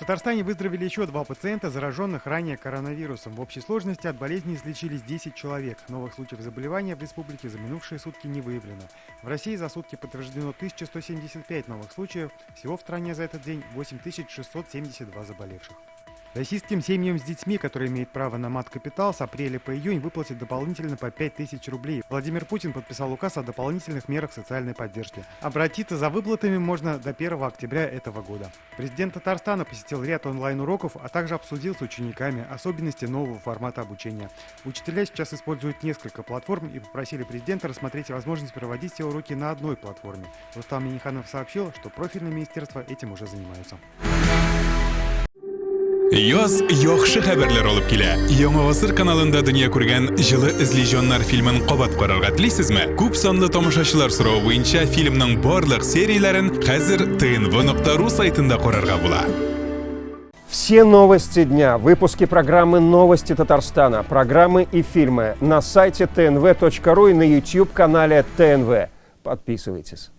Татарстане выздоровели еще 2 пациента, зараженных ранее коронавирусом. В общей сложности от болезни излечились 10 человек. Новых случаев заболевания в республике за минувшие сутки не выявлено. В России за сутки подтверждено 1175 новых случаев. Всего в стране за этот день 8672 заболевших. Российским семьям с детьми, которые имеют право на мат-капитал, с апреля по июнь выплатят дополнительно по 5000 рублей. Владимир Путин подписал указ о дополнительных мерах социальной поддержки. Обратиться за выплатами можно до 1 октября этого года. Президент Татарстана посетил ряд онлайн-уроков, а также обсудил с учениками особенности нового формата обучения. Учителя сейчас используют несколько платформ и попросили президента рассмотреть возможность проводить все уроки на одной платформе. Рустам Миниханов сообщил, что профильные министерства этим уже занимаются. Yoz yaxshi xabarlar olib kela. Yangi asr kanalında dünya ko'rgan Жылы izleyjonlar filmin qabat qarorga tilaysizmi? Ko'p sonli tomoshachilar so'rovi bo'yicha filmning barliq seriyalarini hozir tnv.ru saytida ko'rarga bo'ladi. Все новости дня, выпуски программы «Новости Татарстана», программы и фильмы на сайте tnv.ru и на YouTube-канале ТНВ. Подписывайтесь.